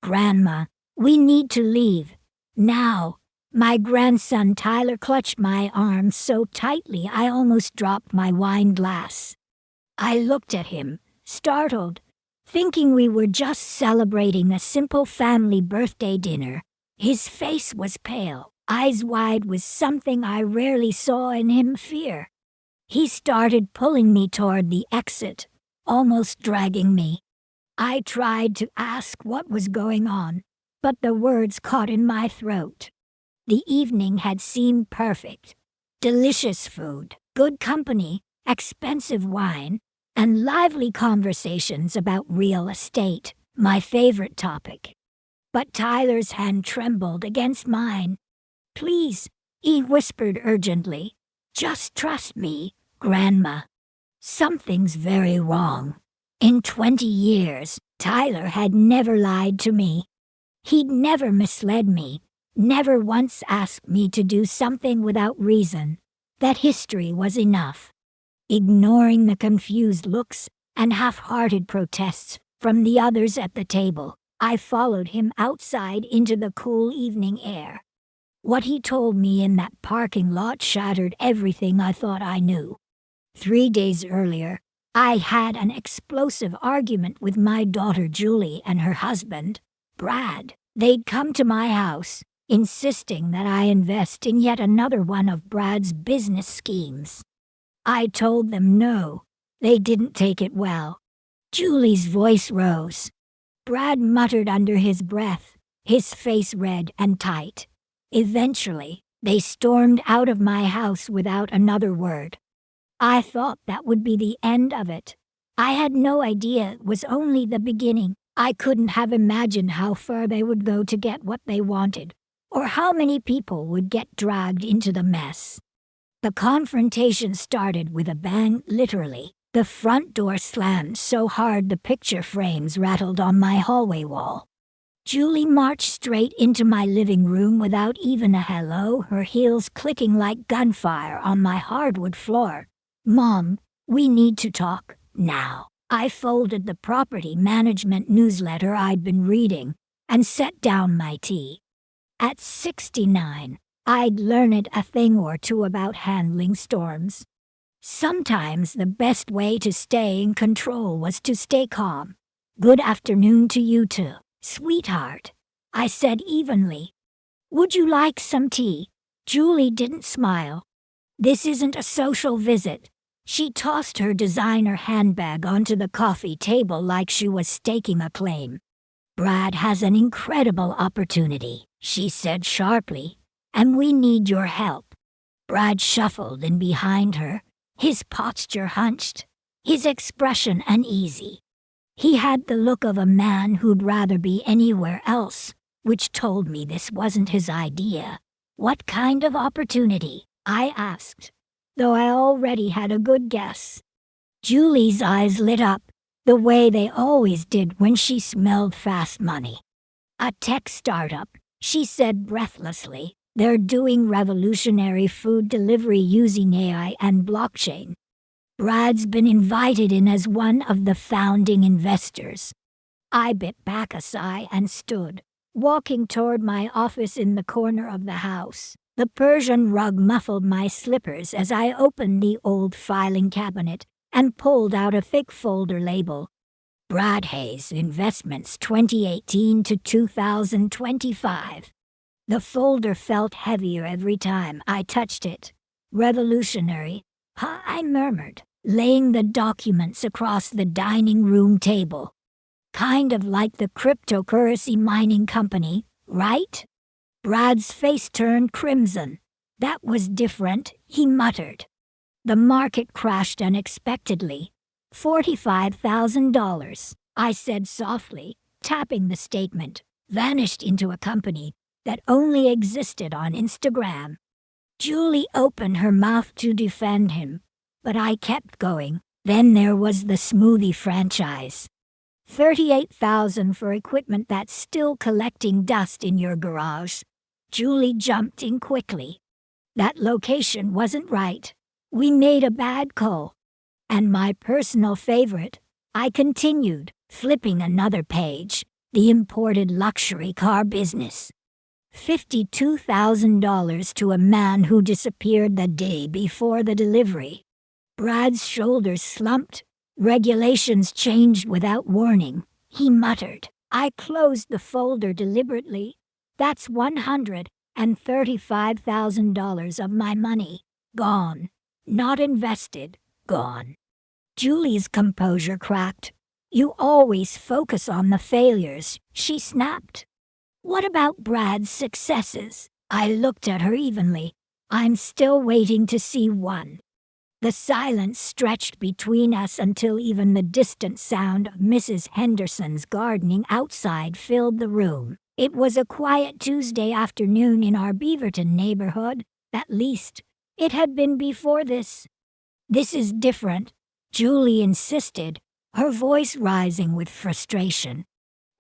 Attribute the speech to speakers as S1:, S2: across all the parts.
S1: Grandma, we need to leave. Now. My grandson Tyler clutched my arm so tightly I almost dropped my wine glass. I looked at him, startled, thinking we were just celebrating a simple family birthday dinner. His face was pale, eyes wide with something I rarely saw in him, fear. He started pulling me toward the exit, almost dragging me. I tried to ask what was going on, but the words caught in my throat. The evening had seemed perfect. Delicious food, good company, expensive wine, and lively conversations about real estate, my favorite topic. But Tyler's hand trembled against mine. "Please," he whispered urgently. "Just trust me, Grandma. Something's very wrong." In 20 years, Tyler had never lied to me. He'd never misled me. Never once asked me to do something without reason. That history was enough. Ignoring the confused looks and half-hearted protests from the others at the table, I followed him outside into the cool evening air. What he told me in that parking lot shattered everything I thought I knew. 3 days earlier, I had an explosive argument with my daughter Julie and her husband, Brad. They'd come to my house, insisting that I invest in yet another one of Brad's business schemes. I told them no. They didn't take it well. Julie's voice rose. Brad muttered under his breath, his face red and tight. Eventually, they stormed out of my house without another word. I thought that would be the end of it. I had no idea it was only the beginning. I couldn't have imagined how far they would go to get what they wanted, or how many people would get dragged into the mess. The confrontation started with a bang, literally. The front door slammed so hard the picture frames rattled on my hallway wall. Julie marched straight into my living room without even a hello, her heels clicking like gunfire on my hardwood floor. "Mom, we need to talk, now." I folded the property management newsletter I'd been reading and set down my tea. At 69, I'd learned a thing or two about handling storms. Sometimes the best way to stay in control was to stay calm. "Good afternoon to you too, sweetheart," I said evenly. "Would you like some tea?" Julie didn't smile. "This isn't a social visit." She tossed her designer handbag onto the coffee table like she was staking a claim. "Brad has an incredible opportunity," she said sharply, "and we need your help." Brad shuffled in behind her, his posture hunched, his expression uneasy. He had the look of a man who'd rather be anywhere else, which told me this wasn't his idea. "What kind of opportunity?" I asked, though I already had a good guess. Julie's eyes lit up, the way they always did when she smelled fast money. "A tech startup," she said breathlessly. "They're doing revolutionary food delivery using AI and blockchain. Brad's been invited in as one of the founding investors." I bit back a sigh and stood, walking toward my office in the corner of the house. The Persian rug muffled my slippers as I opened the old filing cabinet and pulled out a thick folder label. "Brad Hayes Investments 2018 to 2025. The folder felt heavier every time I touched it. "Revolutionary," I murmured, laying the documents across the dining room table. "Kind of like the cryptocurrency mining company, right?" Brad's face turned crimson. "That was different," he muttered. "The market crashed unexpectedly. $45,000, I said softly, tapping the statement. "Vanished into a company that only existed on Instagram." Julie opened her mouth to defend him, but I kept going. "Then there was the smoothie franchise. $38,000 for equipment that's still collecting dust in your garage." Julie jumped in quickly. "That location wasn't right. We made a bad call." "And my personal favorite," I continued, flipping another page, the imported luxury car business. $52,000 to a man who disappeared the day before the delivery. Brad's shoulders slumped. Regulations changed without warning, he muttered. I closed the folder deliberately. That's $135,000 of my money. Gone. Not invested. Gone. Julie's composure cracked. You always focus on the failures, she snapped. What about Brad's successes? I looked at her evenly. I'm still waiting to see one. The silence stretched between us until even the distant sound of Mrs. Henderson's gardening outside filled the room. It was a quiet Tuesday afternoon in our Beaverton neighborhood. At least, it had been before this. This is different, Julie insisted, her voice rising with frustration.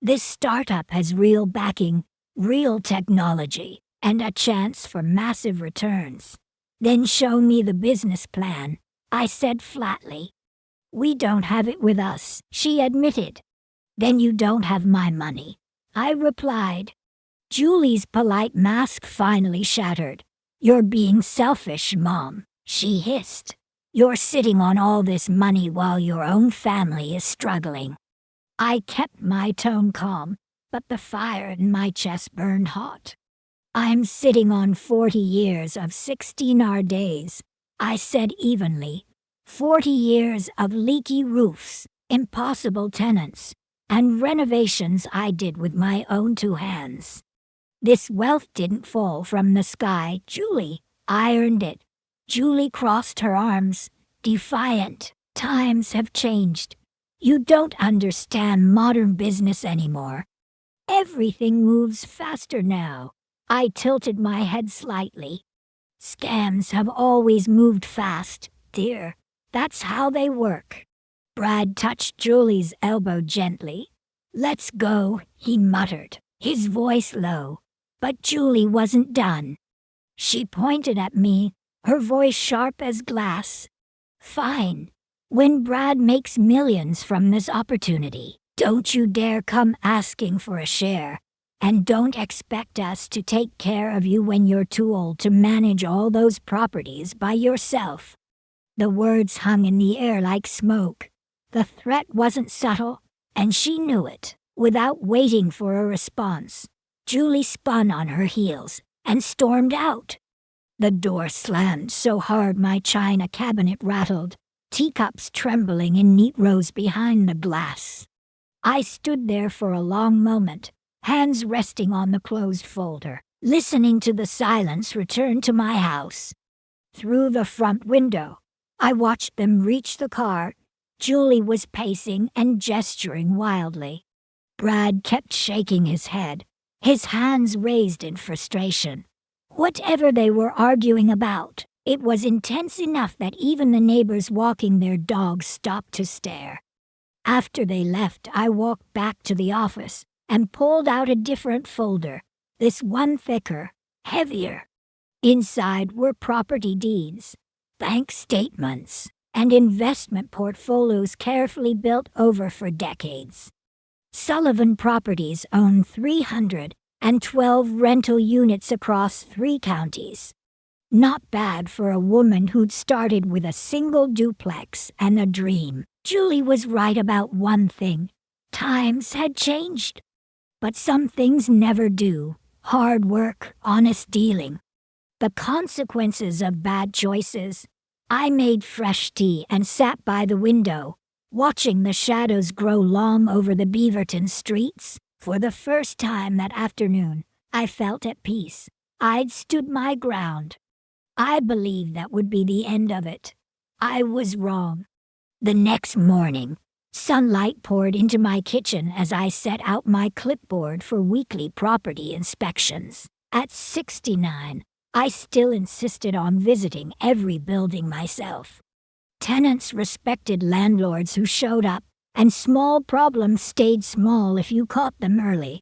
S1: This startup has real backing, real technology, and a chance for massive returns. Then show me the business plan, I said flatly. We don't have it with us, she admitted. Then you don't have my money, I replied. Julie's polite mask finally shattered. You're being selfish, Mom, she hissed. You're sitting on all this money while your own family is struggling. I kept my tone calm, but the fire in my chest burned hot. I'm sitting on 40 years of 16-hour days, I said evenly. 40 years of leaky roofs, impossible tenants, and renovations I did with my own two hands. This wealth didn't fall from the sky, Julie. I earned it. Julie crossed her arms, defiant. Times have changed. You don't understand modern business anymore. Everything moves faster now. I tilted my head slightly. Scams have always moved fast, dear. That's how they work. Brad touched Julie's elbow gently. Let's go, he muttered, his voice low. But Julie wasn't done. She pointed at me, her voice sharp as glass. Fine. When Brad makes millions from this opportunity, don't you dare come asking for a share. And don't expect us to take care of you when you're too old to manage all those properties by yourself. The words hung in the air like smoke. The threat wasn't subtle, and she knew it. Without waiting for a response, Julie spun on her heels and stormed out. The door slammed so hard my china cabinet rattled, teacups trembling in neat rows behind the glass. I stood there for a long moment, hands resting on the closed folder, listening to the silence return to my house. Through the front window, I watched them reach the car. Julie was pacing and gesturing wildly. Brad kept shaking his head, his hands raised in frustration. Whatever they were arguing about, it was intense enough that even the neighbors walking their dogs stopped to stare. After they left, I walked back to the office and pulled out a different folder, this one thicker, heavier. Inside were property deeds, bank statements, and investment portfolios carefully built over for decades. Sullivan Properties owned 312 rental units across 3 counties. Not bad for a woman who'd started with a single duplex and a dream. Julie was right about one thing. Times had changed. But some things never do. Hard work, honest dealing. The consequences of bad choices. I made fresh tea and sat by the window, watching the shadows grow long over the Beaverton streets. For the first time that afternoon, I felt at peace. I'd stood my ground. I believed that would be the end of it. I was wrong. The next morning, sunlight poured into my kitchen as I set out my clipboard for weekly property inspections. At 69, I still insisted on visiting every building myself. Tenants respected landlords who showed up, and small problems stayed small if you caught them early.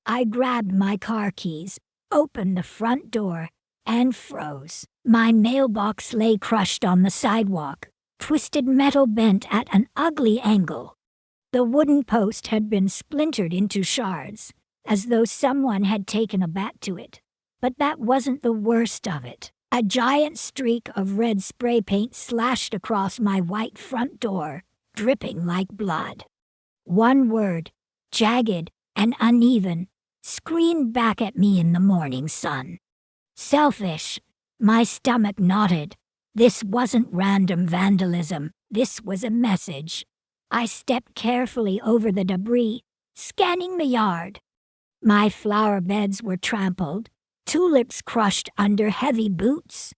S1: I grabbed my car keys, opened the front door, and froze. My mailbox lay crushed on the sidewalk, twisted metal bent at an ugly angle. The wooden post had been splintered into shards, as though someone had taken a bat to it. But that wasn't the worst of it. A giant streak of red spray paint slashed across my white front door, dripping like blood. One word, jagged and uneven, screamed back at me in the morning sun. Selfish. My stomach knotted. This wasn't random vandalism. This was a message. I stepped carefully over the debris, scanning the yard. My flower beds were trampled, tulips crushed under heavy boots.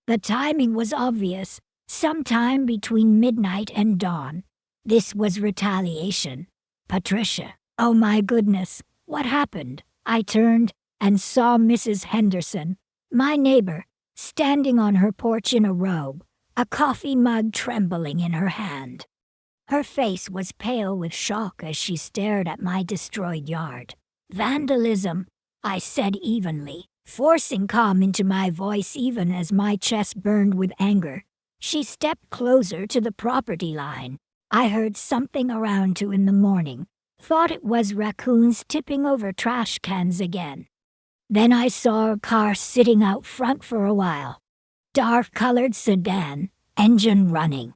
S1: The timing was obvious, sometime between midnight and dawn. This was retaliation. Patricia. Oh my goodness, what happened? I turned and saw Mrs. Henderson, my neighbor, standing on her porch in a robe, a coffee mug trembling in her hand. Her face was pale with shock as she stared at my destroyed yard. Vandalism, I said evenly, forcing calm into my voice even as my chest burned with anger. She stepped closer to the property line. I heard something around 2 in the morning. Thought it was raccoons tipping over trash cans again. Then I saw a car sitting out front for a while. Dark-colored sedan, engine running.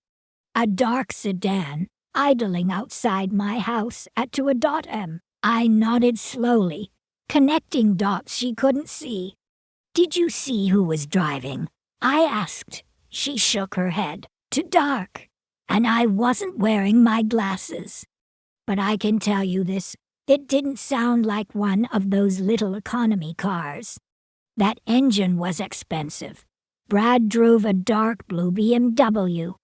S1: A dark sedan, idling outside my house at 2:00 a.m. I nodded slowly, connecting dots she couldn't see. Did you see who was driving? I asked. She shook her head. Too dark. And I wasn't wearing my glasses. But I can tell you this, it didn't sound like one of those little economy cars. That engine was expensive. Brad drove a dark blue BMW.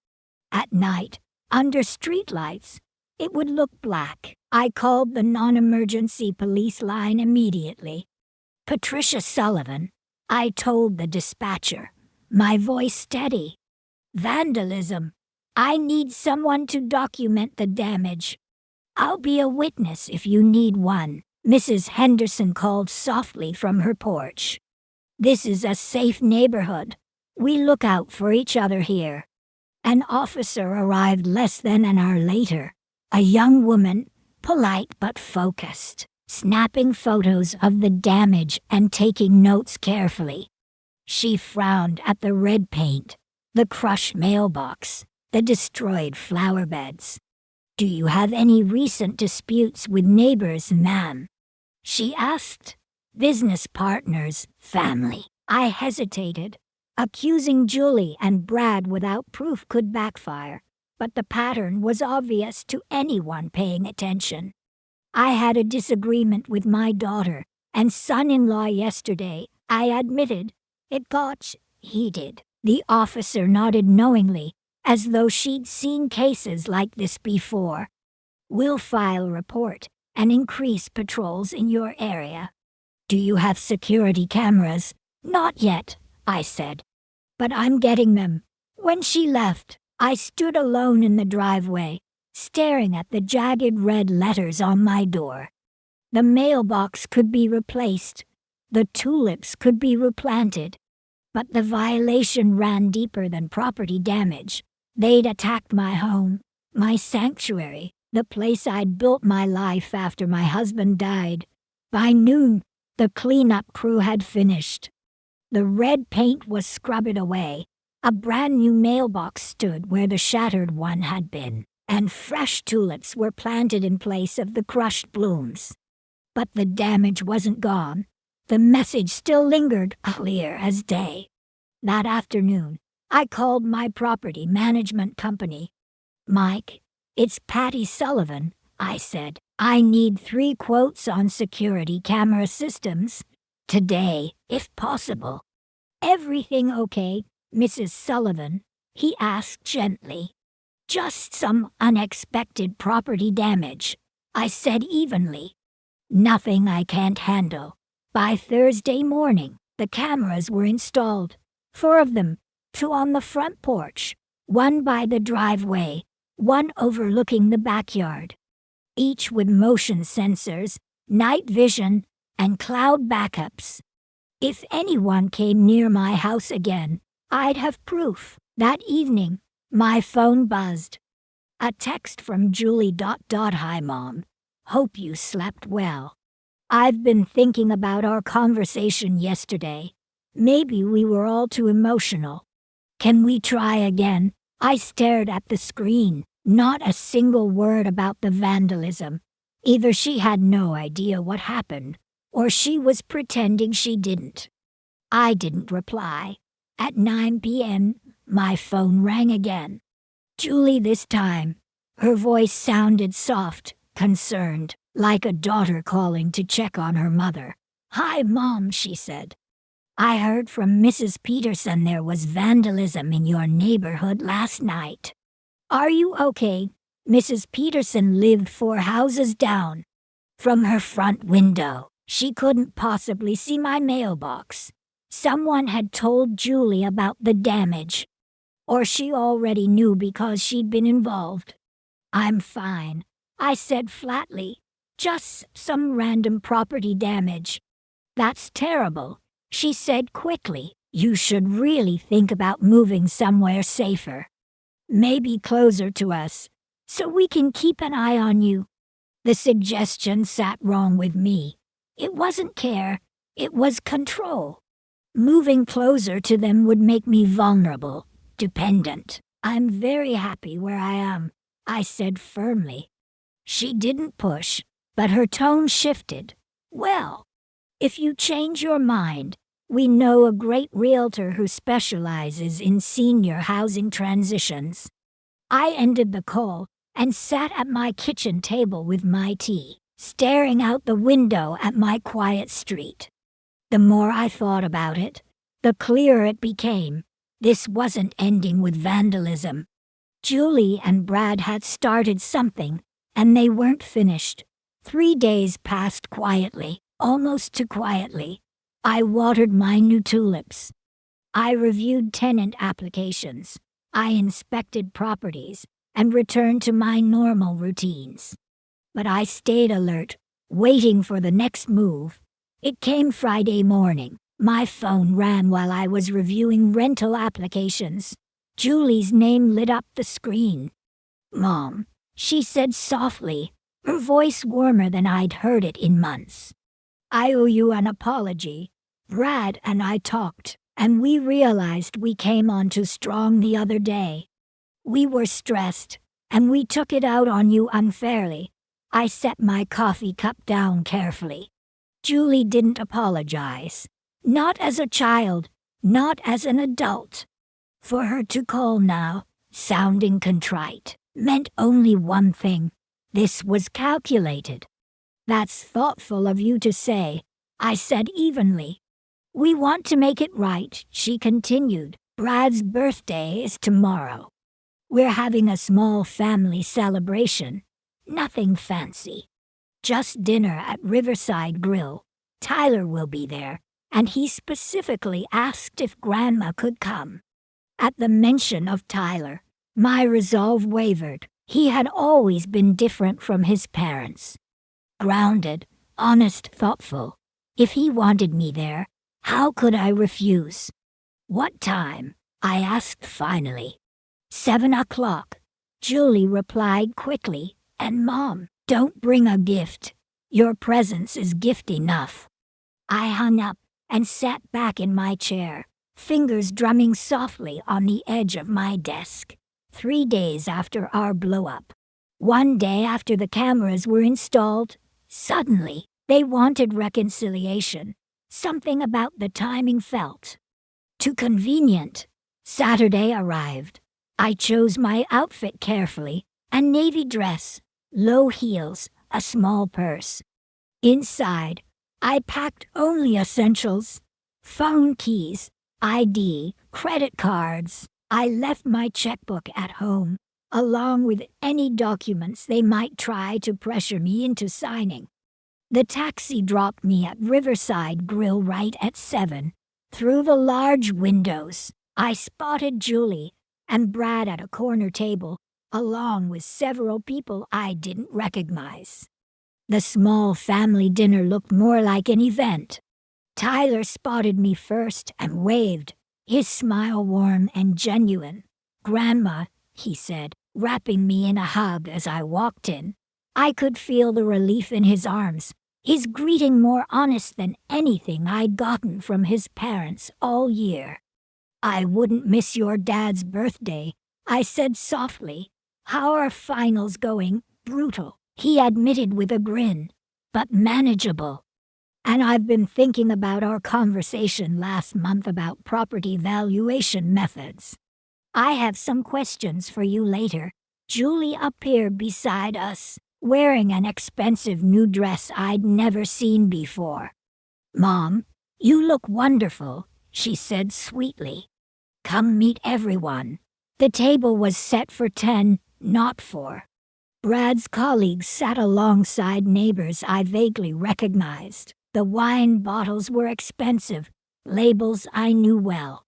S1: At night, under streetlights, it would look black. I called the non-emergency police line immediately. Patricia Sullivan, I told the dispatcher, my voice steady. Vandalism. I need someone to document the damage. I'll be a witness if you need one, Mrs. Henderson called softly from her porch. This is a safe neighborhood. We look out for each other here. An officer arrived less than an hour later. A young woman, polite but focused, snapping photos of the damage and taking notes carefully. She frowned at the red paint, the crushed mailbox, the destroyed flower beds. Do you have any recent disputes with neighbors, ma'am? She asked. Business partners, family. I hesitated. Accusing Julie and Brad without proof could backfire, but the pattern was obvious to anyone paying attention. I had a disagreement with my daughter and son-in-law yesterday, I admitted. It got heated. The officer nodded knowingly, as though she'd seen cases like this before. We'll file a report and increase patrols in your area. Do you have security cameras? Not yet, I said. But I'm getting them. When she left, I stood alone in the driveway, staring at the jagged red letters on my door. The mailbox could be replaced. The tulips could be replanted. But the violation ran deeper than property damage. They'd attacked my home, my sanctuary, the place I'd built my life after my husband died. By noon, the cleanup crew had finished. The red paint was scrubbed away. A brand new mailbox stood where the shattered one had been, and fresh tulips were planted in place of the crushed blooms. But the damage wasn't gone. The message still lingered, clear as day. That afternoon, I called my property management company. Mike, it's Patty Sullivan, I said. I need 3 quotes on security camera systems. Today, if possible. Everything okay, Mrs. Sullivan? He asked gently. Just some unexpected property damage, I said evenly. Nothing I can't handle. By Thursday morning, the cameras were installed. 4 of them, 2 on the front porch, 1 by the driveway, 1 overlooking the backyard. Each with motion sensors, night vision, and cloud backups. If anyone came near my house again, I'd have proof. That evening, my phone buzzed. A text from Julie. Hi, Mom. Hope you slept well. I've been thinking about our conversation yesterday. Maybe we were all too emotional. Can we try again? I stared at the screen. Not a single word about the vandalism. Either she had no idea what happened, or she was pretending she didn't. I didn't reply. At 9 p.m., my phone rang again. Julie this time. Her voice sounded soft, concerned, like a daughter calling to check on her mother. "Hi, Mom," she said. "I heard from Mrs. Peterson there was vandalism in your neighborhood last night. Are you okay? Mrs. Peterson lived 4 houses down. From her front window, she couldn't possibly see my mailbox. Someone had told Julie about the damage. Or she already knew because she'd been involved." "I'm fine," I said flatly. "Just some random property damage." "That's terrible," she said quickly. "You should really think about moving somewhere safer. Maybe closer to us, so we can keep an eye on you." The suggestion sat wrong with me. It wasn't care, it was control. Moving closer to them would make me vulnerable, dependent. "I'm very happy where I am," I said firmly. She didn't push, but her tone shifted. "Well, if you change your mind, we know a great realtor who specializes in senior housing transitions." I ended the call and sat at my kitchen table with my tea, staring out the window at my quiet street. The more I thought about it, the clearer it became. This wasn't ending with vandalism. Julie and Brad had started something, and they weren't finished. 3 days passed quietly, almost too quietly. I watered my new tulips. I reviewed tenant applications. I inspected properties and returned to my normal routines. But I stayed alert, waiting for the next move. It came Friday morning. My phone rang while I was reviewing rental applications. Julie's name lit up the screen. "Mom," she said softly, her voice warmer than I'd heard it in months. "I owe you an apology. Brad and I talked, and we realized we came on too strong the other day. We were stressed, and we took it out on you unfairly." I set my coffee cup down carefully. Julie didn't apologize. Not as a child, not as an adult. For her to call now, sounding contrite, meant only one thing. This was calculated. "That's thoughtful of you to say," I said evenly. "We want to make it right," she continued. "Brad's birthday is tomorrow. We're having a small family celebration. Nothing fancy. Just dinner at Riverside Grill. Tyler will be there, and he specifically asked if Grandma could come." At the mention of Tyler, my resolve wavered. He had always been different from his parents. Grounded, honest, thoughtful. If he wanted me there, how could I refuse? "What time?" I asked finally. 7 o'clock. Julie replied quickly. "And Mom, don't bring a gift. Your presence is gift enough." I hung up and sat back in my chair, fingers drumming softly on the edge of my desk. 3 days after our blow-up. 1 day after the cameras were installed, suddenly, they wanted reconciliation. Something about the timing felt too convenient. Saturday arrived. I chose my outfit carefully, a navy dress, low heels, a small purse. Inside, I packed only essentials: phone, keys, ID, credit cards. I left my checkbook at home, along with any documents they might try to pressure me into signing. The taxi dropped me at Riverside Grill right at 7. Through the large windows, I spotted Julie and Brad at a corner table, along with several people I didn't recognize. The small family dinner looked more like an event. Tyler spotted me first and waved, his smile warm and genuine. "Grandma," he said, wrapping me in a hug as I walked in. I could feel the relief in his arms, his greeting more honest than anything I'd gotten from his parents all year. "I wouldn't miss your dad's birthday," I said softly. "How are finals going?" "Brutal," he admitted with a grin, "but manageable. And I've been thinking about our conversation last month about property valuation methods. I have some questions for you later." Julie appeared beside us, wearing an expensive new dress I'd never seen before. "Mom, you look wonderful," she said sweetly. "Come meet everyone." The table was set for 10, not 4. Brad's colleagues sat alongside neighbors I vaguely recognized. The wine bottles were expensive, labels I knew well.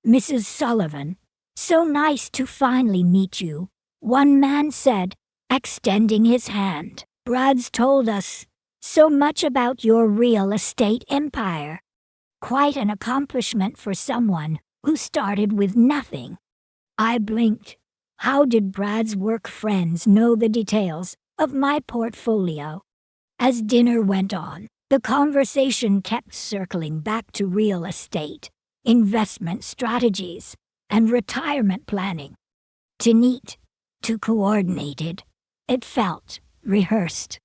S1: "Mrs. Sullivan, so nice to finally meet you," one man said, extending his hand. "Brad's told us so much about your real estate empire. Quite an accomplishment for someone who started with nothing." I blinked. How did Brad's work friends know the details of my portfolio? As dinner went on, the conversation kept circling back to real estate, investment strategies, and retirement planning. Too neat, too coordinated. It felt rehearsed.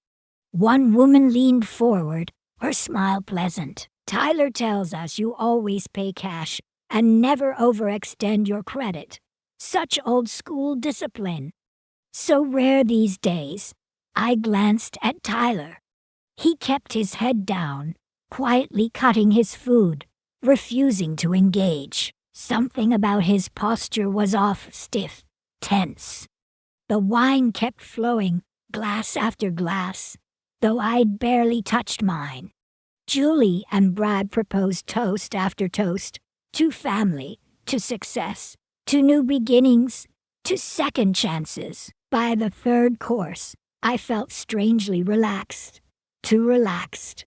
S1: One woman leaned forward, her smile pleasant. "Tyler tells us you always pay cash and never overextend your credit. Such old-school discipline. So rare these days." I glanced at Tyler. He kept his head down, quietly cutting his food, refusing to engage. Something about his posture was off, stiff, tense. The wine kept flowing, glass after glass, though I'd barely touched mine. Julie and Brad proposed toast after toast, to family, to success, to new beginnings, to second chances. By the third course, I felt strangely relaxed, too relaxed.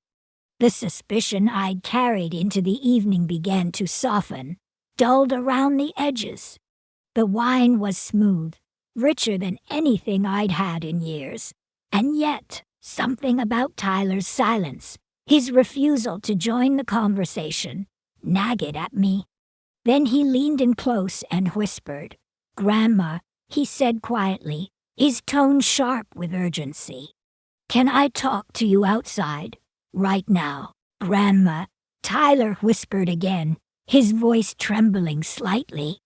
S1: The suspicion I'd carried into the evening began to soften, dulled around the edges. The wine was smooth, richer than anything I'd had in years, and yet something about Tyler's silence, his refusal to join the conversation, nagged at me. Then he leaned in close and whispered. "Grandma," he said quietly, his tone sharp with urgency. "Can I talk to you outside? Right now?" "Grandma," Tyler whispered again, his voice trembling slightly.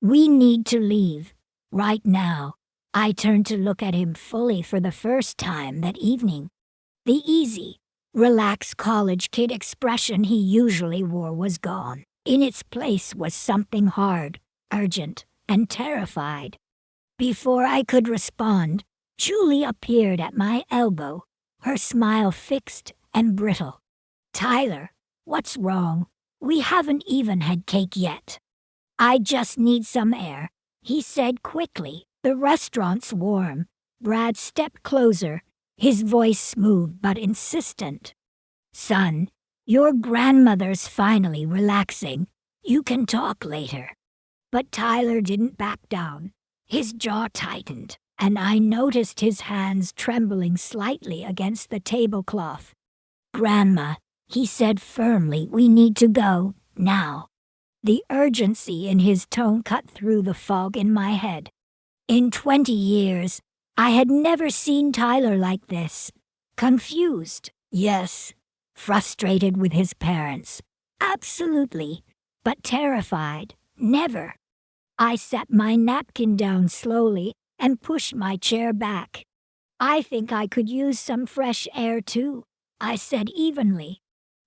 S1: "We need to leave. Right now." I turned to look at him fully for the first time that evening. The easy, relaxed college kid expression he usually wore was gone. In its place was something hard, urgent, and terrified. Before I could respond, Julie appeared at my elbow, her smile fixed and brittle. "Tyler, what's wrong? We haven't even had cake yet." "I just need some air," he said quickly. "The restaurant's warm." Brad stepped closer, his voice smooth but insistent. "Son, your grandmother's finally relaxing. You can talk later." But Tyler didn't back down. His jaw tightened, and I noticed his hands trembling slightly against the tablecloth. "Grandma," he said firmly, "we need to go, now." The urgency in his tone cut through the fog in my head. In 20 years, I had never seen Tyler like this. Confused, yes. Frustrated with his parents, absolutely. But terrified, never. I set my napkin down slowly and pushed my chair back. "I think I could use some fresh air too," I said evenly.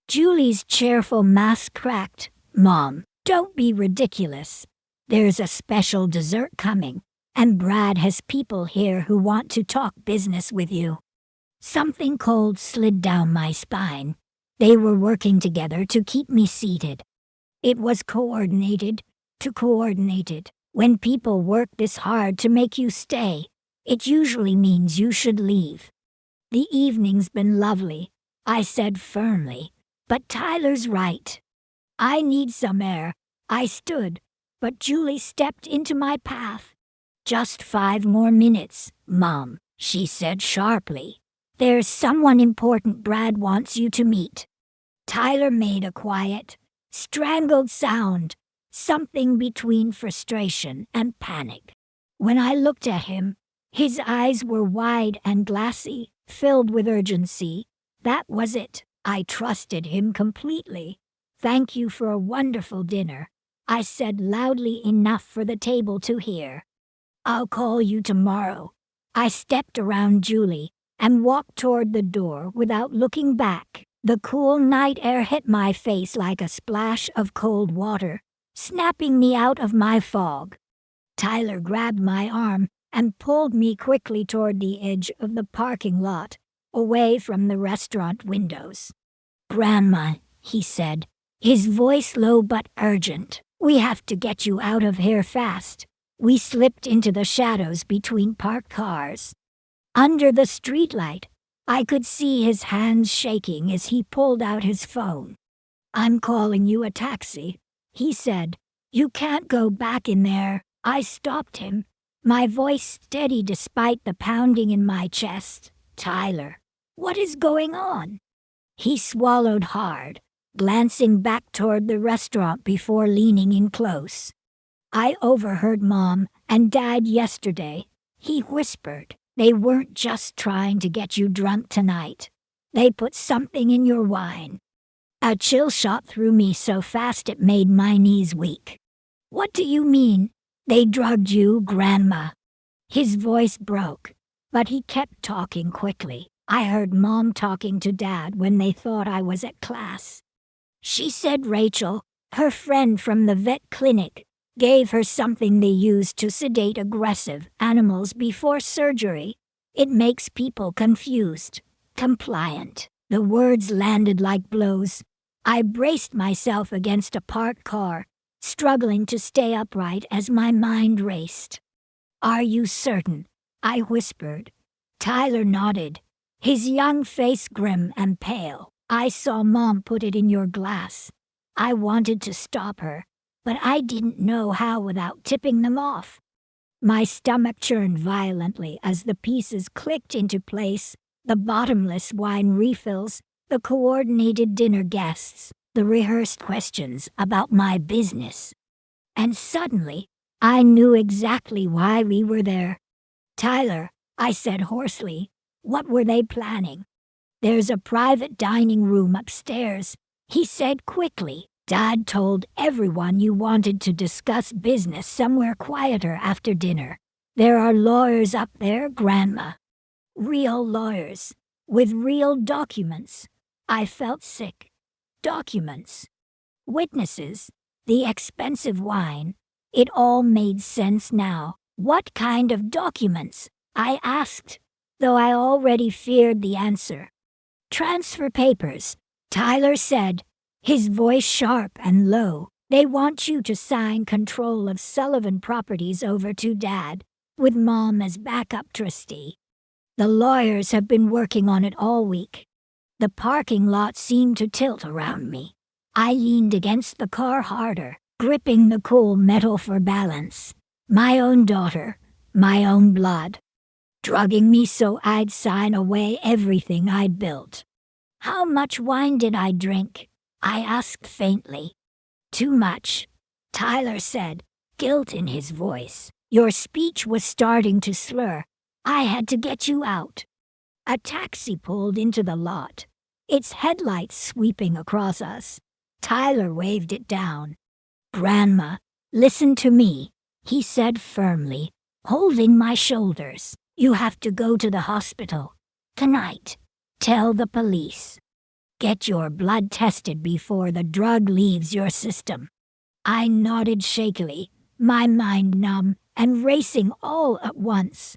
S1: Julie's cheerful mask cracked. "Mom, don't be ridiculous. There's a special dessert coming, and Brad has people here who want to talk business with you." Something cold slid down my spine. They were working together to keep me seated. It was coordinated, too coordinated. When people work this hard to make you stay, it usually means you should leave. "The evening's been lovely," I said firmly, "but Tyler's right. I need some air." I stood, but Julie stepped into my path. Just 5 more minutes, Mom, she said sharply. There's someone important Brad wants you to meet. Tyler made a quiet, strangled sound, something between frustration and panic. When I looked at him, his eyes were wide and glassy, filled with urgency. That was it. I trusted him completely. Thank you for a wonderful dinner, I said loudly enough for the table to hear. I'll call you tomorrow. I stepped around Julie and walked toward the door without looking back. The cool night air hit my face like a splash of cold water, snapping me out of my fog. Tyler grabbed my arm and pulled me quickly toward the edge of the parking lot, away from the restaurant windows. Grandma, he said, his voice low but urgent, we have to get you out of here fast. We slipped into the shadows between parked cars. Under the streetlight, I could see his hands shaking as he pulled out his phone. I'm calling you a taxi, he said. You can't go back in there. I stopped him, my voice steady despite the pounding in my chest. Tyler, what is going on? He swallowed hard, glancing back toward the restaurant before leaning in close. I overheard Mom and Dad yesterday, he whispered. They weren't just trying to get you drunk tonight. They put something in your wine. A chill shot through me so fast it made my knees weak. What do you mean? They drugged you, Grandma. His voice broke, but he kept talking quickly. I heard Mom talking to Dad when they thought I was at class. She said Rachel, her friend from the vet clinic, gave her something they used to sedate aggressive animals before surgery. It makes people confused, compliant. The words landed like blows. I braced myself against a parked car, struggling to stay upright as my mind raced. Are you certain? I whispered. Tyler nodded, his young face grim and pale. I saw Mom put it in your glass. I wanted to stop her, but I didn't know how without tipping them off. My stomach churned violently as the pieces clicked into place, the bottomless wine refills, the coordinated dinner guests, the rehearsed questions about my business. And suddenly, I knew exactly why we were there. Tyler, I said hoarsely, what were they planning? There's a private dining room upstairs, he said quickly. Dad told everyone you wanted to discuss business somewhere quieter after dinner. There are lawyers up there, Grandma. Real lawyers, with real documents. I felt sick. Documents. Witnesses. The expensive wine. It all made sense now. What kind of documents? I asked, though I already feared the answer. Transfer papers, Tyler said, his voice sharp and low. They want you to sign control of Sullivan Properties over to Dad, with Mom as backup trustee. The lawyers have been working on it all week. The parking lot seemed to tilt around me. I leaned against the car harder, gripping the cool metal for balance. My own daughter, my own blood, drugging me so I'd sign away everything I'd built. How much wine did I drink? I asked faintly. Too much, Tyler said, guilt in his voice. Your speech was starting to slur. I had to get you out. A taxi pulled into the lot, its headlights sweeping across us. Tyler waved it down. Grandma, listen to me, he said firmly, holding my shoulders. You have to go to the hospital. Tonight. Tell the police. Get your blood tested before the drug leaves your system. I nodded shakily, my mind numb and racing all at once.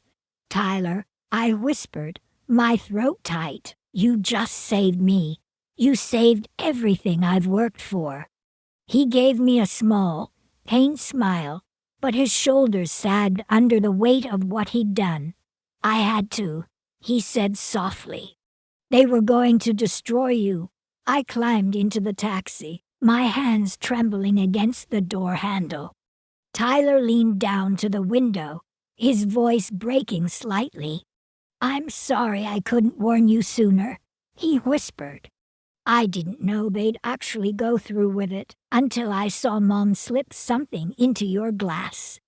S1: Tyler, I whispered, my throat tight. You just saved me. You saved everything I've worked for. He gave me a small, pained smile, but his shoulders sagged under the weight of what he'd done. I had to, he said softly. They were going to destroy you. I climbed into the taxi, my hands trembling against the door handle. Tyler leaned down to the window, his voice breaking slightly. "I'm sorry I couldn't warn you sooner," he whispered. "I didn't know they'd actually go through with it until I saw Mom slip something into your glass."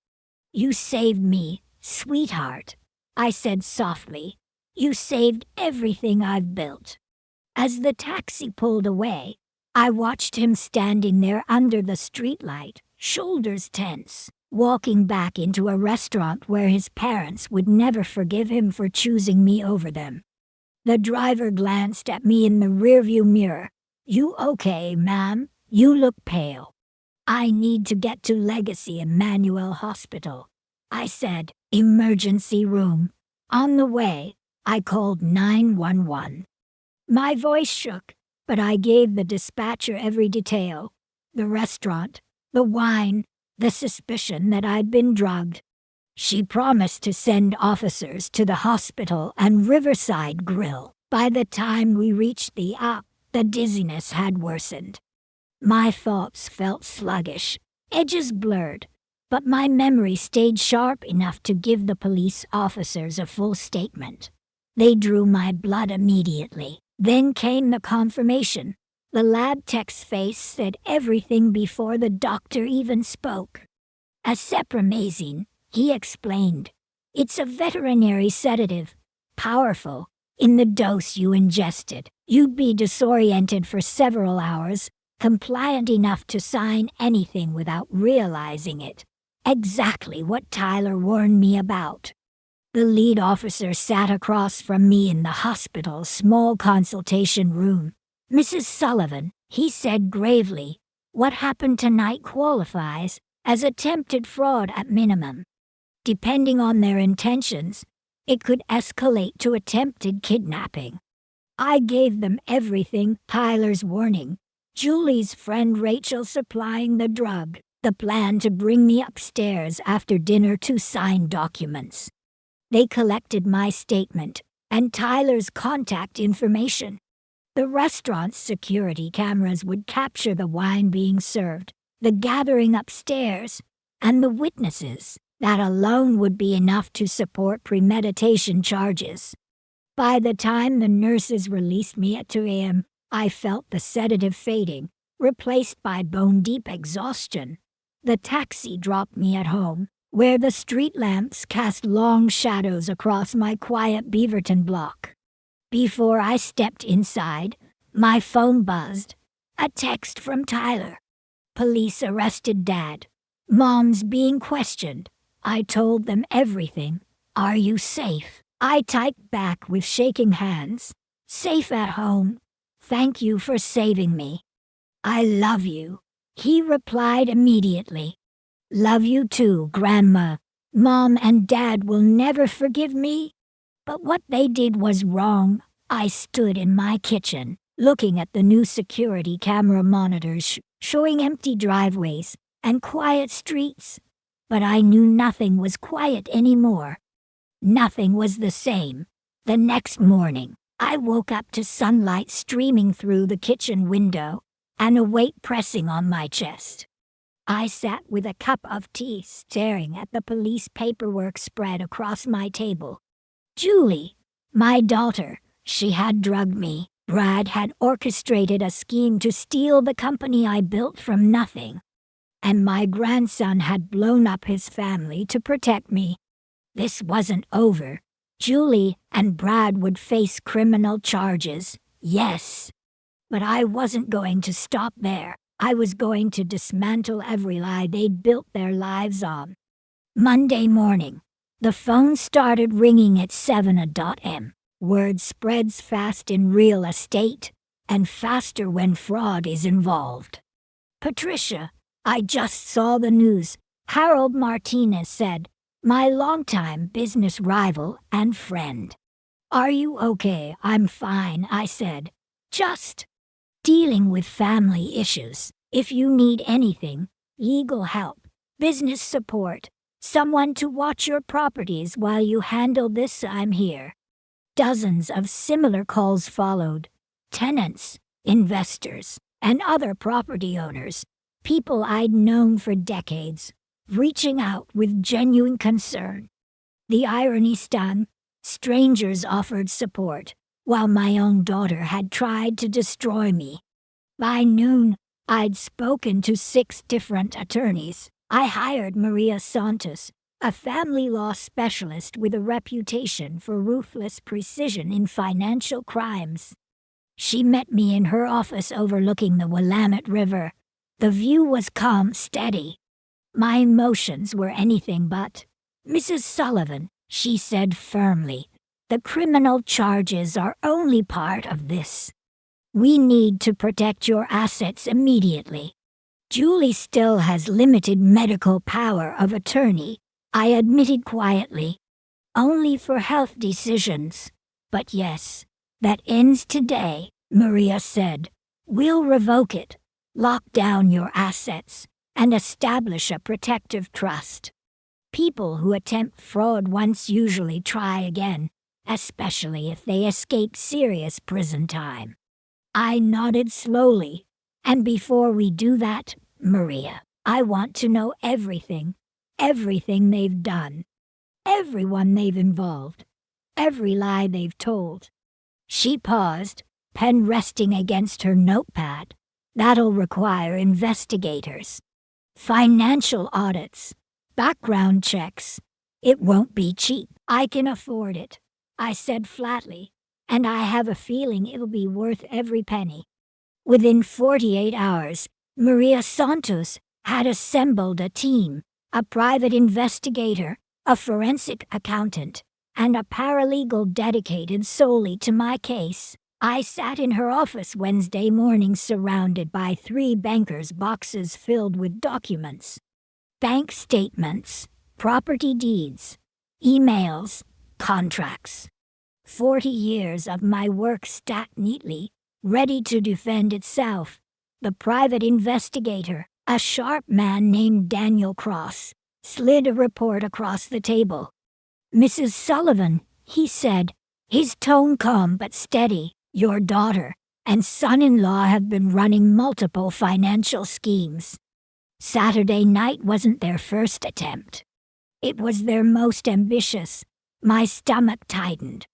S1: "You saved me, sweetheart," I said softly. "You saved everything I've built." As the taxi pulled away, I watched him standing there under the streetlight, shoulders tense, walking back into a restaurant where his parents would never forgive him for choosing me over them. The driver glanced at me in the rearview mirror. "You okay, ma'am? You look pale." "I need to get to Legacy Emmanuel Hospital," I said. "Emergency room." On the way, I called 911. My voice shook, but I gave the dispatcher every detail. The restaurant, the wine, the suspicion that I'd been drugged. She promised to send officers to the hospital and Riverside Grill. By the time we reached the dizziness had worsened. My thoughts felt sluggish, edges blurred, but my memory stayed sharp enough to give the police officers a full statement. They drew my blood immediately. Then came the confirmation. The lab tech's face said everything before the doctor even spoke. "Acepramazine," he explained. "It's a veterinary sedative. Powerful. In the dose you ingested, you'd be disoriented for several hours, compliant enough to sign anything without realizing it. Exactly what Tyler warned me about." The lead officer sat across from me in the hospital's small consultation room. "Mrs. Sullivan," he said gravely, "what happened tonight qualifies as attempted fraud at minimum. Depending on their intentions, it could escalate to attempted kidnapping." I gave them everything: Tyler's warning, Julie's friend Rachel supplying the drug, the plan to bring me upstairs after dinner to sign documents. They collected my statement and Tyler's contact information. The restaurant's security cameras would capture the wine being served, the gathering upstairs, and the witnesses. That alone would be enough to support premeditation charges. By the time the nurses released me at 2 a.m., I felt the sedative fading, replaced by bone-deep exhaustion. The taxi dropped me at home, where the street lamps cast long shadows across my quiet Beaverton block. Before I stepped inside, my phone buzzed. A text from Tyler. "Police arrested Dad. Mom's being questioned." I told them everything. "Are you safe?" I typed back with shaking hands. "Safe at home. Thank you for saving me." "I love you," he replied immediately. "Love you too, Grandma. Mom and Dad will never forgive me." But what they did was wrong. I stood in my kitchen, looking at the new security camera monitors showing empty driveways and quiet streets. But I knew nothing was quiet anymore. Nothing was the same. The next morning, I woke up to sunlight streaming through the kitchen window and a weight pressing on my chest. I sat with a cup of tea staring at the police paperwork spread across my table. Julie, my daughter, she had drugged me. Brad had orchestrated a scheme to steal the company I built from nothing. And my grandson had blown up his family to protect me. This wasn't over. Julie and Brad would face criminal charges, yes. But I wasn't going to stop there. I was going to dismantle every lie they'd built their lives on. Monday morning, the phone started ringing at 7 a.m. Word spreads fast in real estate, and faster when fraud is involved. "Patricia, I just saw the news," Harold Martinez said, my longtime business rival and friend. "Are you okay?" "I'm fine," I said. "Just dealing with family issues. If you need anything, legal help, business support, someone to watch your properties while you handle this, I'm here." Dozens of similar calls followed. Tenants, investors, and other property owners, people I'd known for decades, reaching out with genuine concern. The irony stung. Strangers offered support, while my own daughter had tried to destroy me. By noon, I'd spoken to 6 different attorneys. I hired Maria Santos, a family law specialist with a reputation for ruthless precision in financial crimes. She met me in her office overlooking the Willamette River. The view was calm, steady. My emotions were anything but. "Mrs. Sullivan," she said firmly, "the criminal charges are only part of this. We need to protect your assets immediately. Julie still has limited medical power of attorney," I admitted quietly. "Only for health decisions. But yes, that ends today," Maria said. "We'll revoke it, lock down your assets, and establish a protective trust. People who attempt fraud once usually try again, especially if they escape serious prison time." I nodded slowly. "And before we do that, Maria, I want to know everything they've done, everyone they've involved, every lie they've told." She paused, pen resting against her notepad. "That'll require investigators, financial audits, background checks. It won't be cheap." "I can afford it," I said flatly, "and I have a feeling it'll be worth every penny." Within 48 hours, Maria Santos had assembled a team, a private investigator, a forensic accountant, and a paralegal dedicated solely to my case. I sat in her office Wednesday morning surrounded by 3 bankers' boxes filled with documents. Bank statements, property deeds, emails, contracts. 40 years of my work stacked neatly, ready to defend itself. The private investigator, a sharp man named Daniel Cross, slid a report across the table. "Mrs. Sullivan," he said, his tone calm but steady, "your daughter and son-in-law have been running multiple financial schemes. Saturday night wasn't their first attempt. It was their most ambitious." My stomach tightened.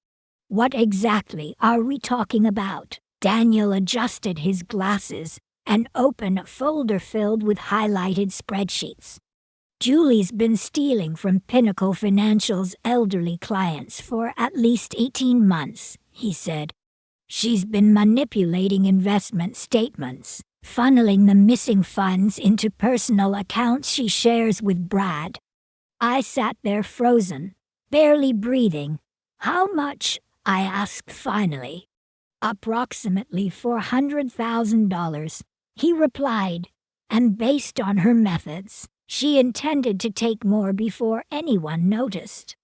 S1: "What exactly are we talking about?" Daniel adjusted his glasses and opened a folder filled with highlighted spreadsheets. "Julie's been stealing from Pinnacle Financial's elderly clients for at least 18 months, he said. "She's been manipulating investment statements, funneling the missing funds into personal accounts she shares with Brad." I sat there frozen, barely breathing. "How much?" I asked finally. "Approximately $400,000, he replied, "and based on her methods, she intended to take more before anyone noticed."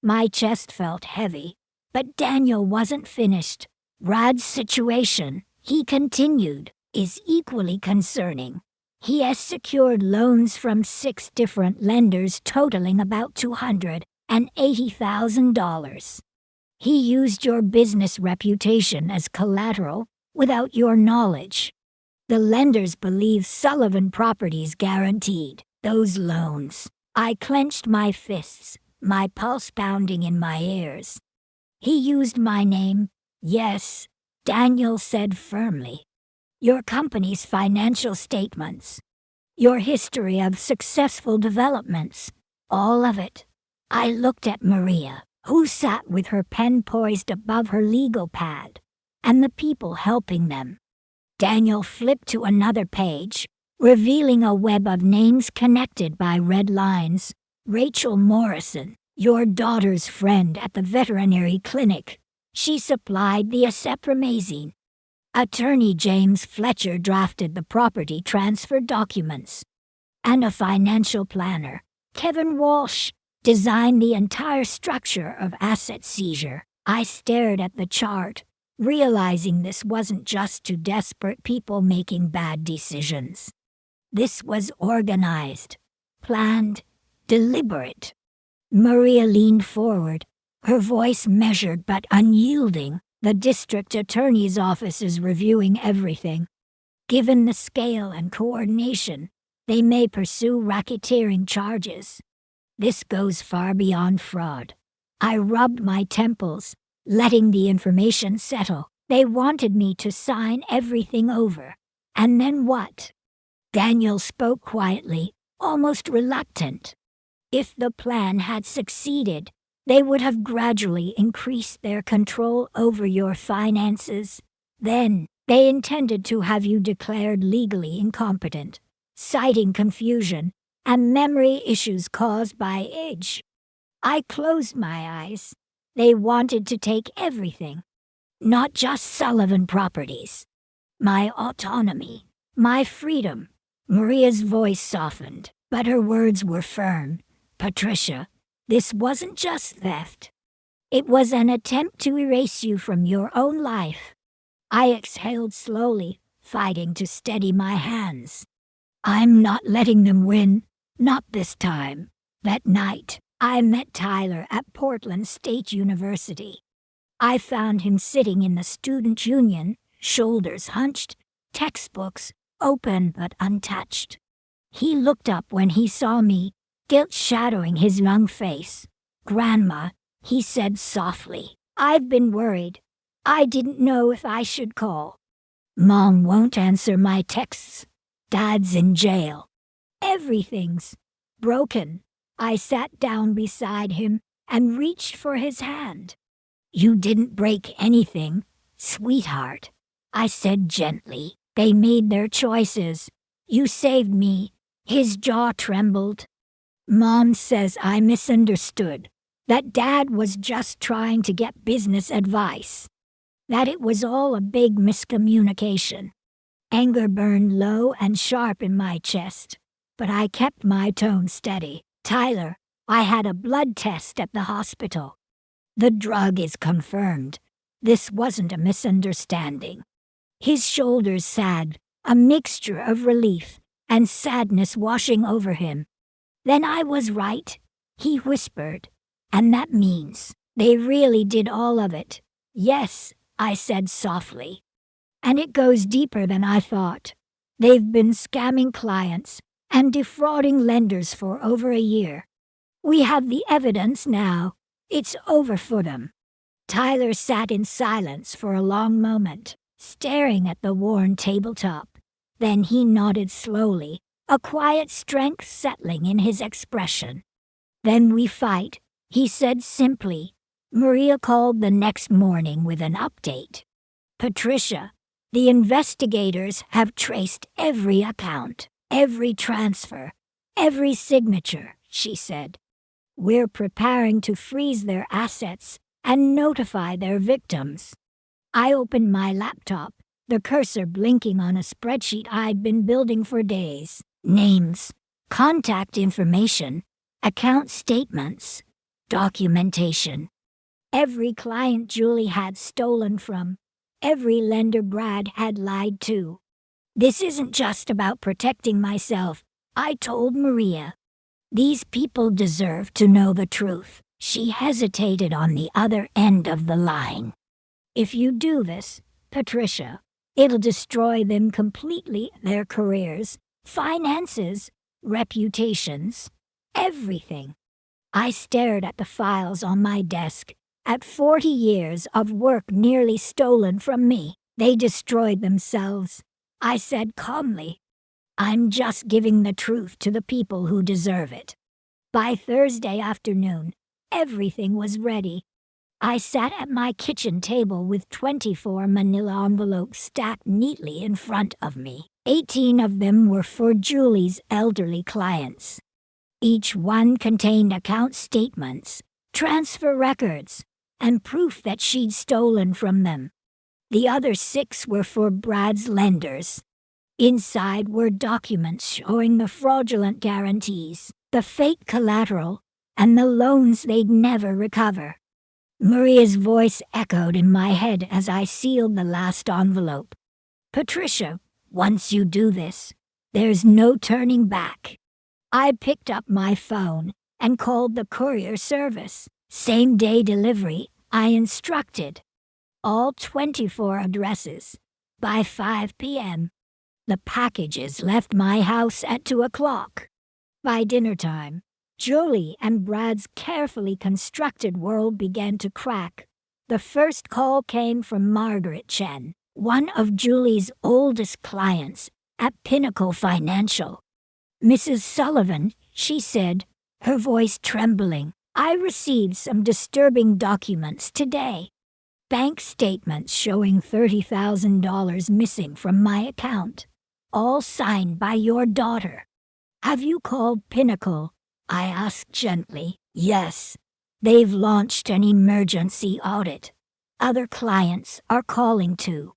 S1: My chest felt heavy, but Daniel wasn't finished. "Brad's situation," he continued, "is equally concerning. He has secured loans from 6 different lenders totaling about $280,000. He used your business reputation as collateral without your knowledge. The lenders believe Sullivan Properties guaranteed those loans." I clenched my fists, my pulse pounding in my ears. "He used my name?" "Yes," Daniel said firmly. "Your company's financial statements, your history of successful developments, all of it." I looked at Maria, who sat with her pen poised above her legal pad, and the people helping them. Daniel flipped to another page, revealing a web of names connected by red lines. "Rachel Morrison, your daughter's friend at the veterinary clinic. She supplied the acetramazine. Attorney James Fletcher drafted the property transfer documents. And a financial planner, Kevin Walsh, designed the entire structure of asset seizure." I stared at the chart, realizing this wasn't just 2 desperate people making bad decisions. This was organized, planned, deliberate. Maria leaned forward, her voice measured but unyielding. "The district attorney's office is reviewing everything. Given the scale and coordination, they may pursue racketeering charges. This goes far beyond fraud. I rubbed my temples, letting the information settle. They wanted me to sign everything over. And then what? Daniel spoke quietly, almost reluctant. If the plan had succeeded, they would have gradually increased their control over your finances. Then, they intended to have you declared legally incompetent, citing confusion and memory issues caused by age. I closed my eyes. They wanted to take everything, not just Sullivan properties. My autonomy, my freedom. Maria's voice softened, but her words were firm. Patricia, this wasn't just theft. It was an attempt to erase you from your own life. I exhaled slowly, fighting to steady my hands. I'm not letting them win, not this time. That night, I met Tyler at Portland State University. I found him sitting in the student union, shoulders hunched, textbooks open but untouched. He looked up when he saw me, guilt shadowing his young face. "Grandma," he said softly, "I've been worried. I didn't know if I should call. Mom won't answer my texts. Dad's in jail. Everything's broken." I sat down beside him and reached for his hand. "You didn't break anything, sweetheart," I said gently. "They made their choices. You saved me." His jaw trembled. "Mom says I misunderstood, that Dad was just trying to get business advice, that it was all a big miscommunication." Anger burned low and sharp in my chest, but I kept my tone steady. "Tyler, I had a blood test at the hospital. The drug is confirmed. This wasn't a misunderstanding." His shoulders sagged, a mixture of relief and sadness washing over him. "Then I was right," he whispered. "And that means they really did all of it." "Yes," I said softly. "And it goes deeper than I thought. They've been scamming clients and defrauding lenders for over a year. We have the evidence now. It's over for them." Tyler sat in silence for a long moment, staring at the worn tabletop. Then he nodded slowly, a quiet strength settling in his expression. "Then we fight," he said simply. Maria called the next morning with an update. "Patricia, the investigators have traced every account, every transfer, every signature," she said. "We're preparing to freeze their assets and notify their victims." I opened my laptop, the cursor blinking on a spreadsheet I'd been building for days. Names, contact information, account statements, documentation. Every client Julie had stolen from, every lender Brad had lied to. "This isn't just about protecting myself," I told Maria. "These people deserve to know the truth." She hesitated on the other end of the line. "If you do this, Patricia, it'll destroy them completely, their careers, finances, reputations, everything." I stared at the files on my desk, at 40 years of work nearly stolen from me. "They destroyed themselves," I said calmly. "I'm just giving the truth to the people who deserve it." By Thursday afternoon, everything was ready. I sat at my kitchen table with 24 manila envelopes stacked neatly in front of me. 18 of them were for Julie's elderly clients. Each one contained account statements, transfer records, and proof that she'd stolen from them. The other 6 were for Brad's lenders. Inside were documents showing the fraudulent guarantees, the fake collateral, and the loans they'd never recover. Maria's voice echoed in my head as I sealed the last envelope. "Patricia, once you do this, there's no turning back." I picked up my phone and called the courier service. Same-day delivery, I instructed. All 24 addresses, by 5 p.m. The packages left my house at 2 o'clock. By dinner time, Julie and Brad's carefully constructed world began to crack. The first call came from Margaret Chen, one of Julie's oldest clients at Pinnacle Financial. "Mrs. Sullivan," she said, her voice trembling, "I received some disturbing documents today. Bank statements showing $30,000 missing from my account, all signed by your daughter." "Have you called Pinnacle?" I asked gently. "Yes. They've launched an emergency audit. Other clients are calling too.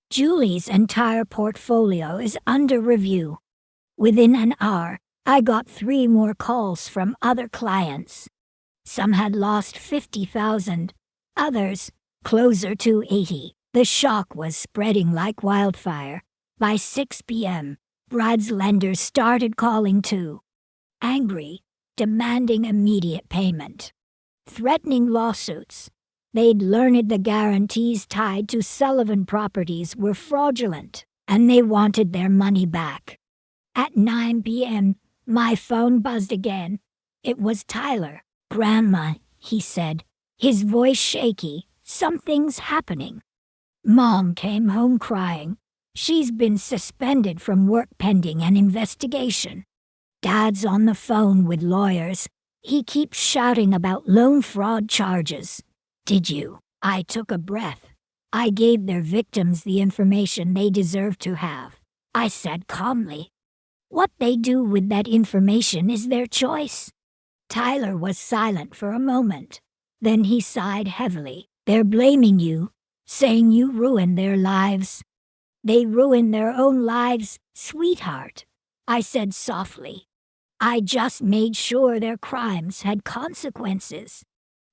S1: Julie's entire portfolio is under review." Within an hour, I got 3 more calls from other clients. Some had lost 50,000, others closer to 80. The shock was spreading like wildfire. By 6 p.m., Brad's lenders started calling too. Angry, demanding immediate payment. Threatening lawsuits. They'd learned the guarantees tied to Sullivan properties were fraudulent, and they wanted their money back. At 9 p.m., my phone buzzed again. It was Tyler. "Grandma," he said, his voice shaky, "something's happening." Mom came home crying. She's been suspended from work pending an investigation. Dad's on the phone with lawyers. He keeps shouting about loan fraud charges. "Did you?" I took a breath. "I gave their victims the information they deserve to have," I said calmly. "What they do with that information is their choice." Tyler was silent for a moment. Then he sighed heavily. "They're blaming you, saying you ruined their lives." "They ruined their own lives, sweetheart," I said softly. "I just made sure their crimes had consequences."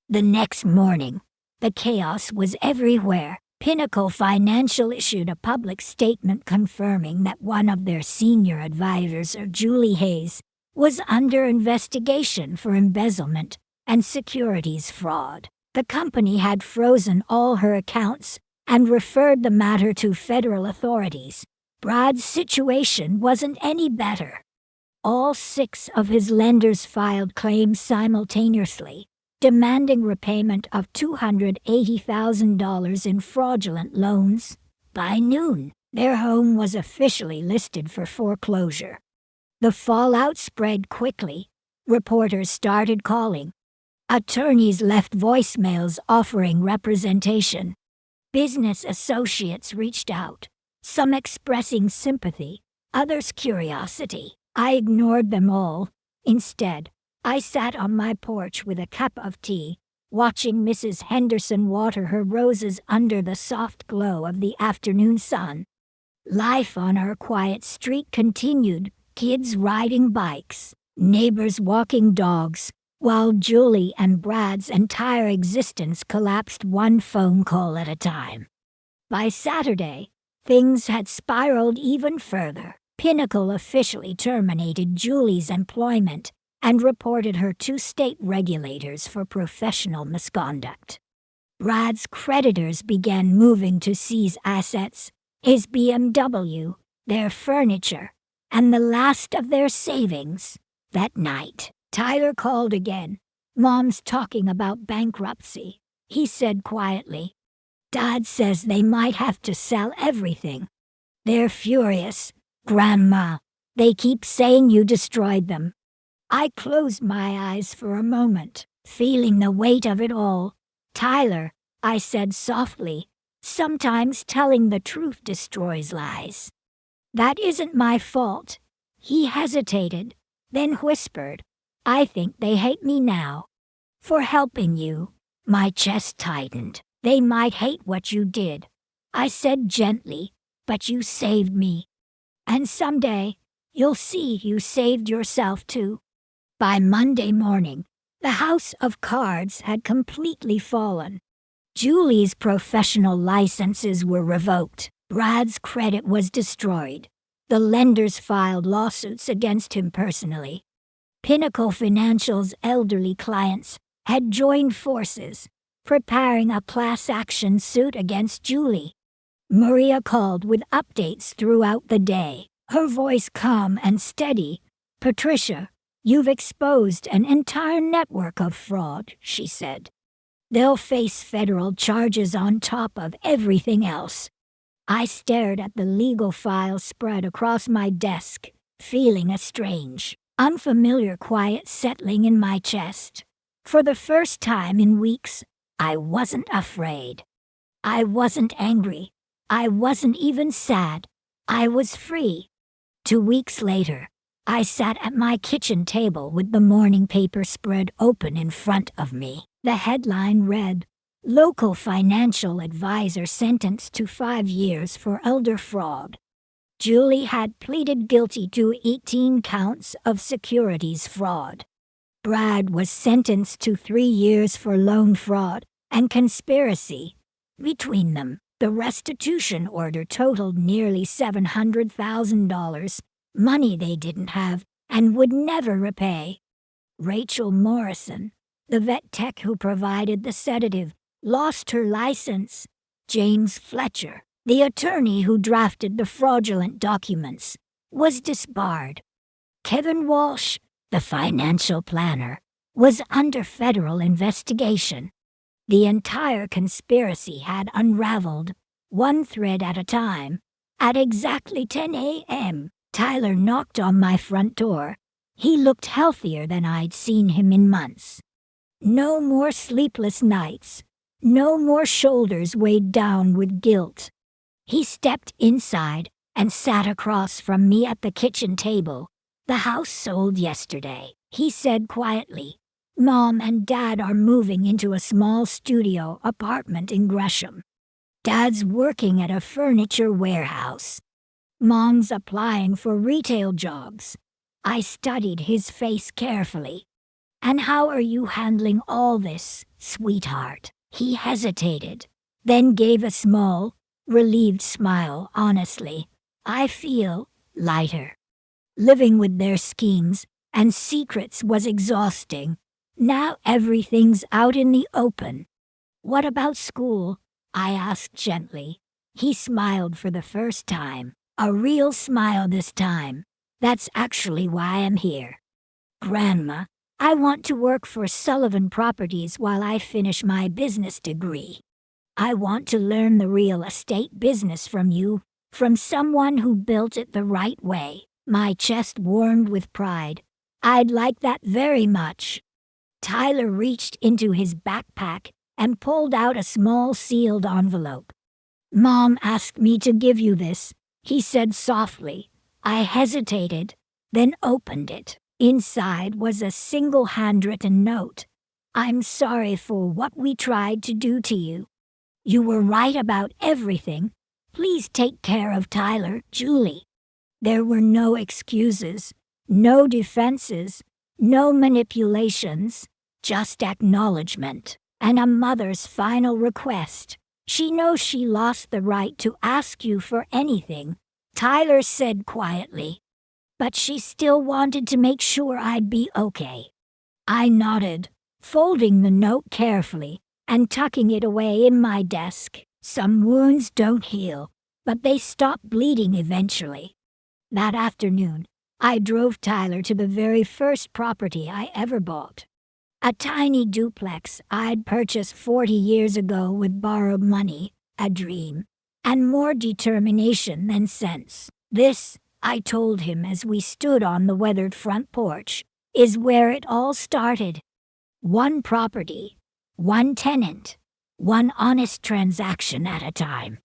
S1: The next morning, the chaos was everywhere. Pinnacle Financial issued a public statement confirming that one of their senior advisors, Julie Hayes, was under investigation for embezzlement and securities fraud. The company had frozen all her accounts and referred the matter to federal authorities. Brad's situation wasn't any better. All 6 of his lenders filed claims simultaneously, demanding repayment of $280,000 in fraudulent loans. By noon, their home was officially listed for foreclosure. The fallout spread quickly. Reporters started calling. Attorneys left voicemails offering representation. Business associates reached out, some expressing sympathy, others curiosity. I ignored them all. Instead, I sat on my porch with a cup of tea, watching Mrs. Henderson water her roses under the soft glow of the afternoon sun. Life on her quiet street continued, kids riding bikes, neighbors walking dogs, while Julie and Brad's entire existence collapsed one phone call at a time. By Saturday, things had spiraled even further. Pinnacle officially terminated Julie's employment and reported her to state regulators for professional misconduct. Brad's creditors began moving to seize assets, his BMW, their furniture, and the last of their savings. That night, Tyler called again. "Mom's talking about bankruptcy," he said quietly. "Dad says they might have to sell everything. They're furious. Grandma, they keep saying you destroyed them." I closed my eyes for a moment, feeling the weight of it all. "Tyler," I said softly, "sometimes telling the truth destroys lies." "That isn't my fault." He hesitated, then whispered, "I think they hate me now." "For helping you." My chest tightened. "They might hate what you did," I said gently, "but you saved me. And someday, you'll see you saved yourself too." By Monday morning, the house of cards had completely fallen. Julie's professional licenses were revoked. Brad's credit was destroyed. The lenders filed lawsuits against him personally. Pinnacle Financial's elderly clients had joined forces, preparing a class action suit against Julie. Maria called with updates throughout the day, her voice calm and steady. "Patricia, You've exposed an entire network of fraud, she said. They'll face federal charges on top of everything else. I stared at the legal file spread across my desk, feeling a strange, unfamiliar quiet settling in my chest. For the first time in weeks, I wasn't afraid. I wasn't angry. I wasn't even sad. I was free. 2 weeks later, I sat at my kitchen table with the morning paper spread open in front of me. The headline read, "Local Financial Advisor Sentenced to 5 years for Elder Fraud." Julie had pleaded guilty to 18 counts of securities fraud. Brad was sentenced to 3 years for loan fraud and conspiracy. Between them, the restitution order totaled nearly $700,000, money they didn't have and would never repay. Rachel Morrison, the vet tech who provided the sedative, lost her license. James Fletcher, the attorney who drafted the fraudulent documents, was disbarred. Kevin Walsh, the financial planner, was under federal investigation. The entire conspiracy had unraveled, one thread at a time. At exactly 10 a.m., Tyler knocked on my front door. He looked healthier than I'd seen him in months. No more sleepless nights. No more shoulders weighed down with guilt. He stepped inside and sat across from me at the kitchen table. "The house sold yesterday," he said quietly. "Mom and Dad are moving into a small studio apartment in Gresham. Dad's working at a furniture warehouse. Mom's applying for retail jobs." I studied his face carefully. "And how are you handling all this, sweetheart?" He hesitated, then gave a small, relieved smile honestly. "I feel lighter." Living with their schemes and secrets was exhausting. Now everything's out in the open. "What about school?" I asked gently. He smiled for the first time, a real smile this time. "That's actually why I'm here. Grandma, I want to work for Sullivan Properties while I finish my business degree. I want to learn the real estate business from you, from someone who built it the right way." My chest warmed with pride. "I'd like that very much." Tyler reached into his backpack and pulled out a small sealed envelope. "Mom asked me to give you this," he said softly. I hesitated, then opened it. Inside was a single handwritten note. "I'm sorry for what we tried to do to you. You were right about everything. Please take care of Tyler, Julie." There were no excuses, no defenses, no manipulations, just acknowledgement, and a mother's final request. "She knows she lost the right to ask you for anything," Tyler said quietly. "But she still wanted to make sure I'd be okay." I nodded, folding the note carefully and tucking it away in my desk. Some wounds don't heal, but they stop bleeding eventually. That afternoon, I drove Tyler to the very first property I ever bought. A tiny duplex I'd purchased 40 years ago with borrowed money, a dream, and more determination than sense. "This," I told him as we stood on the weathered front porch, "is where it all started. One property, one tenant, one honest transaction at a time."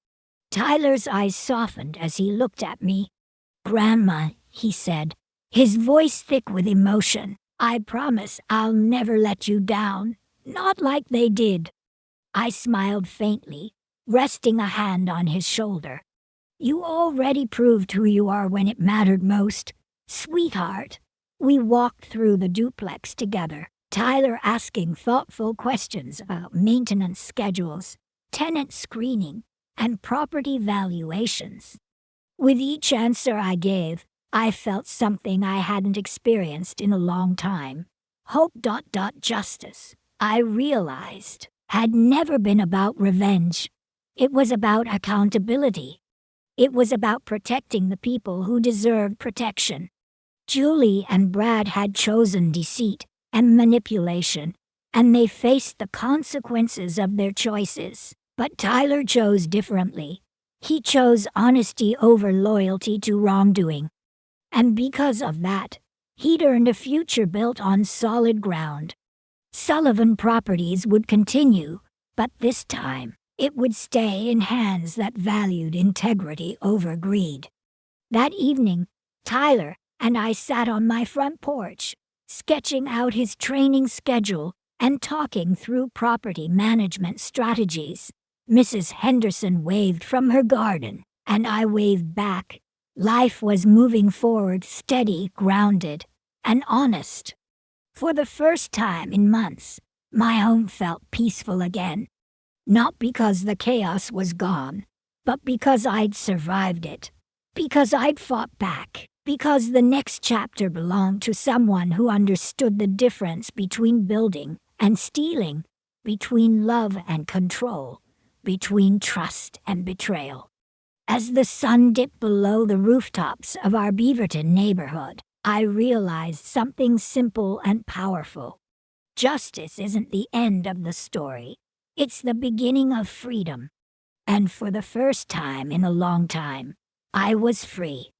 S1: Tyler's eyes softened as he looked at me. "Grandma," he said, his voice thick with emotion, "I promise I'll never let you down, not like they did." I smiled faintly, resting a hand on his shoulder. "You already proved who you are when it mattered most, sweetheart." We walked through the duplex together, Tyler asking thoughtful questions about maintenance schedules, tenant screening, and property valuations. With each answer I gave, I felt something I hadn't experienced in a long time. Hope. Justice, I realized, had never been about revenge. It was about accountability. It was about protecting the people who deserved protection. Julie and Brad had chosen deceit and manipulation, and they faced the consequences of their choices. But Tyler chose differently. He chose honesty over loyalty to wrongdoing. And because of that, he'd earned a future built on solid ground. Sullivan Properties would continue, but this time, it would stay in hands that valued integrity over greed. That evening, Tyler and I sat on my front porch, sketching out his training schedule and talking through property management strategies. Mrs. Henderson waved from her garden, and I waved back. Life was moving forward, steady, grounded, and honest. For the first time in months, my home felt peaceful again. Not because the chaos was gone, but because I'd survived it. Because I'd fought back. Because the next chapter belonged to someone who understood the difference between building and stealing, between love and control, between trust and betrayal. As the sun dipped below the rooftops of our Beaverton neighborhood, I realized something simple and powerful. Justice isn't the end of the story. It's the beginning of freedom. And for the first time in a long time, I was free.